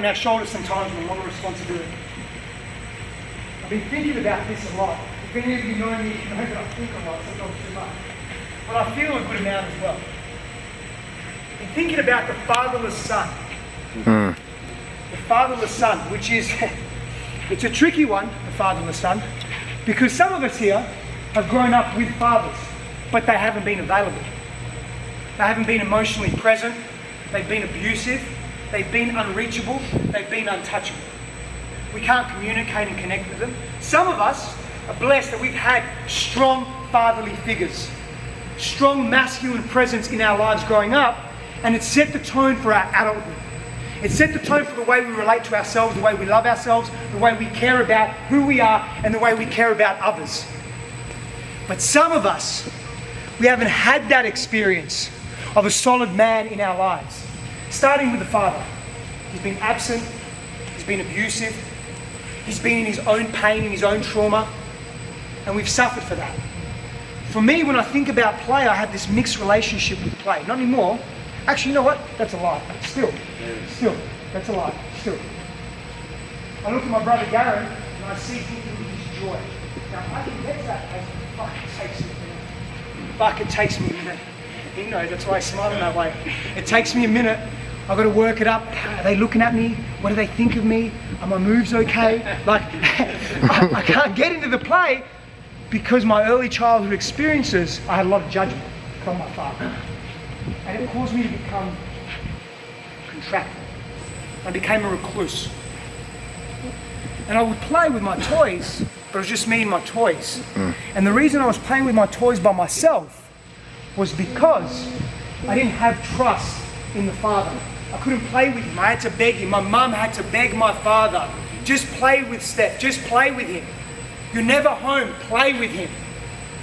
on our shoulders sometimes with a lot of responsibility. I've been thinking about this a lot. If any of you know me, you know that I think a lot, sometimes too much. But I feel a good amount as well. In thinking about the fatherless son. The fatherless son, which is, it's a tricky one, the fatherless son, because some of us here have grown up with fathers, but they haven't been available. They haven't been emotionally present. They've been abusive. They've been unreachable. They've been untouchable. We can't communicate and connect with them. Some of us are blessed that we've had strong fatherly figures, strong masculine presence in our lives growing up, and it's set the tone for our adulthood. It set the tone for the way we relate to ourselves, the way we love ourselves, the way we care about who we are, and the way we care about others. But some of us, we haven't had that experience of a solid man in our lives. Starting with the father. He's been absent, he's been abusive, he's been in his own pain, in his own trauma, and we've suffered for that. For me, when I think about play, I have this mixed relationship with play. Not anymore. Actually, you know what? That's a lie. Still, that's a lie. Still. I look at my brother Garen and I see him with his joy. Now, I can get that as it takes me a minute. He knows, that's why I smile in that way. It takes me a minute. I've got to work it up. Are they looking at me? What do they think of me? Are my moves okay? Like, I can't get into the play because my early childhood experiences, I had a lot of judgment from my father. And it caused me to become contracted. I became a recluse. And I would play with my toys, but it was just me and my toys. And the reason I was playing with my toys by myself was because I didn't have trust in the father. I couldn't play with him. I had to beg him. My mum had to beg my father, just play with Steph, just play with him. You're never home, play with him.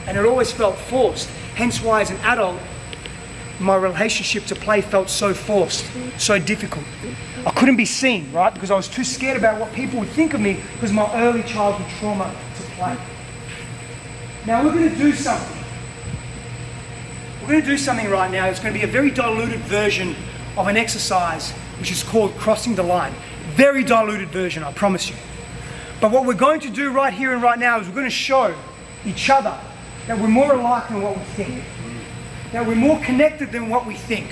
And it always felt forced. Hence why as an adult, my relationship to play felt so forced, so difficult. I couldn't be seen, right? Because I was too scared about what people would think of me because of my early childhood trauma to play. Now we're going to do something. We're going to do something right now. It's going to be a very diluted version of an exercise which is called crossing the line. Very diluted version, I promise you. But what we're going to do right here and right now is we're going to show each other that we're more alike than what we think. That we're more connected than what we think.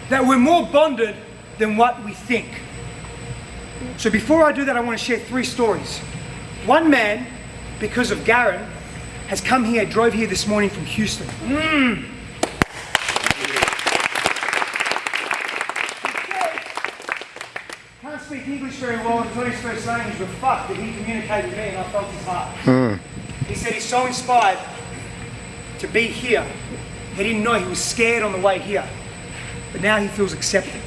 That we're more bonded than what we think. So before I do that, I want to share 3 stories. One man, because of Garen, has come here, drove here this morning from Houston. Can't speak English very well, it's not his first language, but fuck, did he communicate with me and I felt his heart. He said he's so inspired to be here. He didn't know, he was scared on the way here. But now he feels accepted.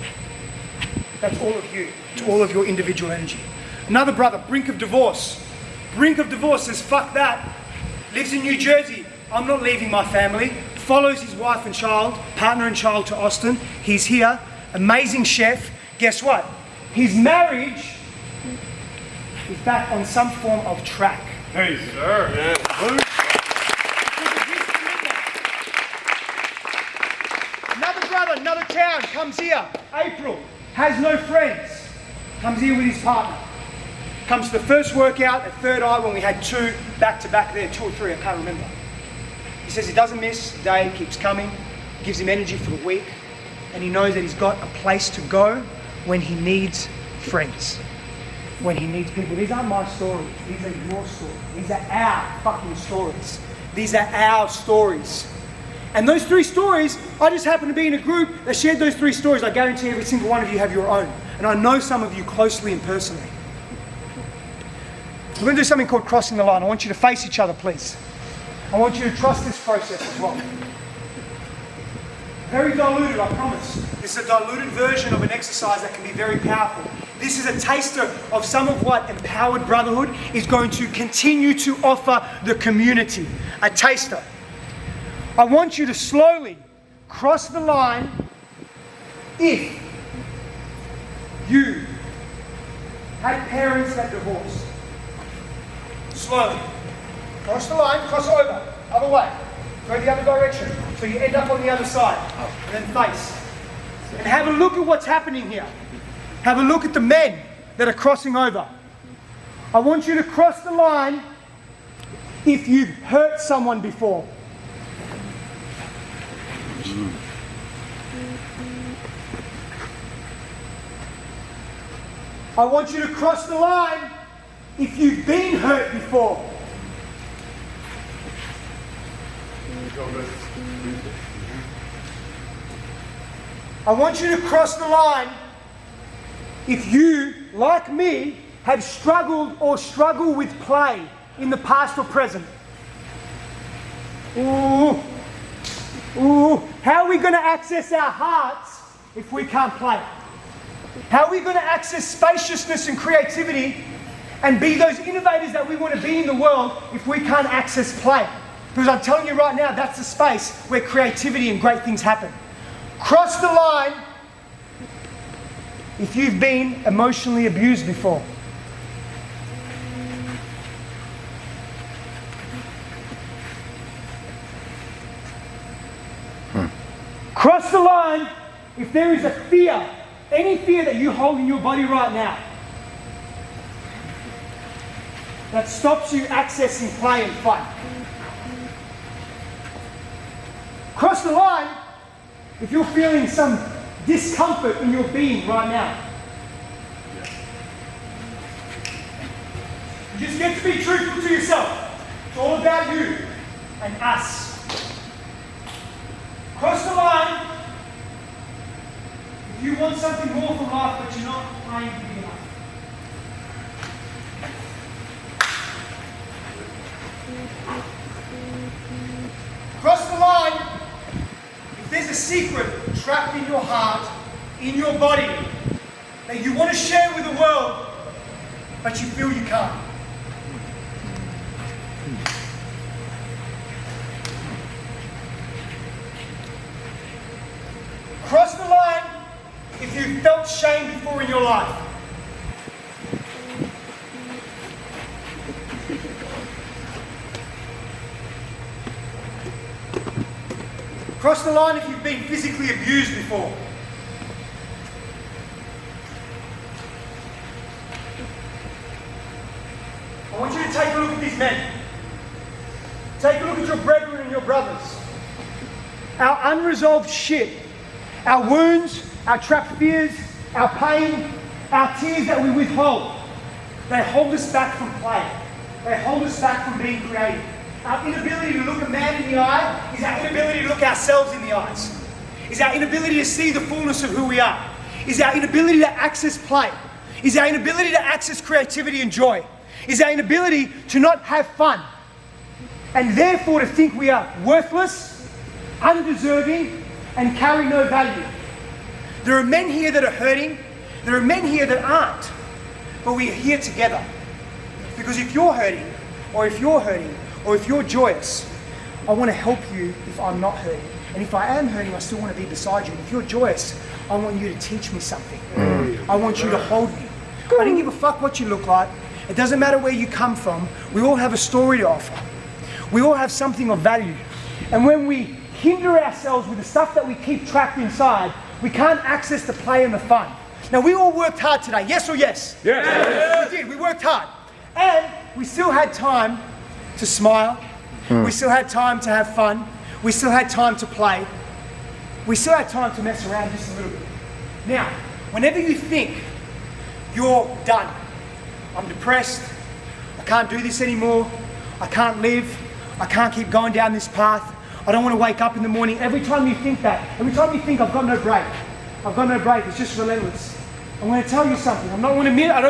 That's all of you. It's all of your individual energy. Another brother, brink of divorce. Brink of divorce says, fuck that. Lives in New Jersey. I'm not leaving my family. Follows his wife and child, partner and child to Austin. He's here. Amazing chef. Guess what? His marriage is back on some form of track. Hey, sir. Yeah. Another brother, another town, comes here. April. Has no friends. Comes here with his partner. Comes to the first workout at Third Eye when we had 2 back-to-back there, 2 or 3, I can't remember. He says he doesn't miss a day, keeps coming, gives him energy for the week, and he knows that he's got a place to go when he needs friends, when he needs people. These aren't my stories, these are your stories. These are our fucking stories. These are our stories. And those 3 stories, I just happen to be in a group that shared those 3 stories. I guarantee every single one of you have your own. And I know some of you closely and personally. We're going to do something called crossing the line. I want you to face each other, please. I want you to trust this process as well. Very diluted, I promise. This is a diluted version of an exercise that can be very powerful. This is a taster of some of what Empowered Brotherhood is going to continue to offer the community. A taster. I want you to slowly cross the line if you had parents that divorced. Slowly. Cross the line, cross over, other way. Go the other direction. So you end up on the other side. And then face. And have a look at what's happening here. have a look at the men that are crossing over. I want you to cross the line if you've hurt someone before. I want you to cross the line if you've been hurt before. I want you to cross the line if you, like me, have struggled or struggle with play in the past or present. Ooh. How are we going to access our hearts if we can't play? How are we going to access spaciousness and creativity and be those innovators that we want to be in the world if we can't access play? Because I'm telling you right now, that's the space where creativity and great things happen. Cross the line if you've been emotionally abused before. Cross the line if there is a fear, any fear that you hold in your body right now that stops you accessing play and fun. Cross the line if you're feeling some discomfort in your being right now. You just get to be truthful to yourself. It's all about you and us. Cross the line if you want something more from life but you're not playing big enough. Cross the line if there's a secret trapped in your heart, in your body, that you want to share with the world but you feel you can't. Cross the line if you've felt shame before in your life. Cross the line if you've been physically abused before. I want you to take a look at these men. Take a look at your brethren and your brothers. Our unresolved shit, our wounds, our trapped fears, our pain, our tears that we withhold, they hold us back from play. They hold us back from being creative. Our inability to look a man in the eye is our inability to look ourselves in the eyes. Is our inability to see the fullness of who we are. Is our inability to access play. Is our inability to access creativity and joy. Is our inability to not have fun. And therefore to think we are worthless, undeserving, and carry no value. There are men here that are hurting. There are men here that aren't. But we are here together. Because if you're hurting, or if you're hurting, or if you're joyous, I want to help you if I'm not hurting. And if I am hurting, I still want to be beside you. And if you're joyous, I want you to teach me something. I want you to hold me. I don't give a fuck what you look like. It doesn't matter where you come from. We all have a story to offer. We all have something of value. And when we hinder ourselves with the stuff that we keep trapped inside, we can't access the play and the fun. Now, we all worked hard today. Yes or yes? Yes. We did. We worked hard. And we still had time to smile. We still had time to have fun. We still had time to play. We still had time to mess around just a little bit. Now, whenever you think you're done, I'm depressed, I can't do this anymore, I can't live, I can't keep going down this path, I don't want to wake up in the morning. Every time you think that, every time you think I've got no break, it's just relentless. I'm going to tell you something. I don't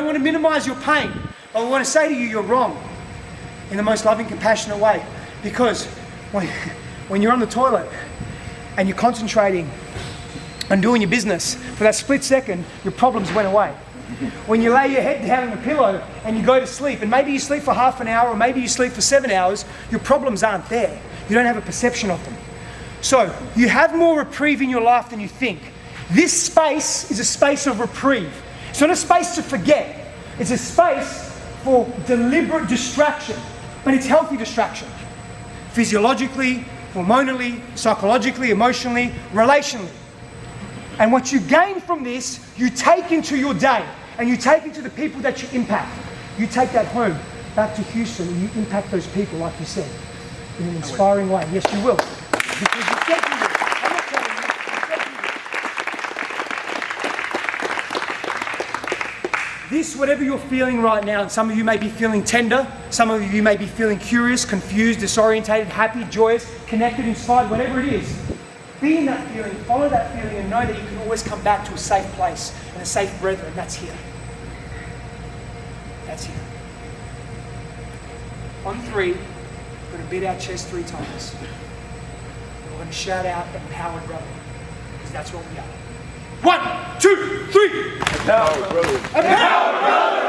want to minimize your pain, but I want to say to you, you're wrong in the most loving, compassionate way. Because when you're on the toilet and you're concentrating on doing your business, for that split second, your problems went away. When you lay your head down on the pillow and you go to sleep, and maybe you sleep for half an hour or maybe you sleep for 7 hours, your problems aren't there. You don't have a perception of them. So you have more reprieve in your life than you think. This space is a space of reprieve. It's not a space to forget. It's a space for deliberate distraction, but it's healthy distraction. Physiologically, hormonally, psychologically, emotionally, relationally. And what you gain from this, you take into your day, and you take into the people that you impact. You take that home, back to Houston, and you impact those people, like you said, in an inspiring way. Yes, you will. Because you said you will. I'm not telling you, you said you will. This, whatever you're feeling right now, and some of you may be feeling tender, some of you may be feeling curious, confused, disorientated, happy, joyous, connected, inspired, whatever it is. Be in that feeling, follow that feeling, and know that you can always come back to a safe place and a safe brethren. That's here. That's here. On 3, we're going to beat our chest 3 times. We're going to shout out empowered brother, because that's what we are. 1, 2, 3. Empowered brother. Empowered brother.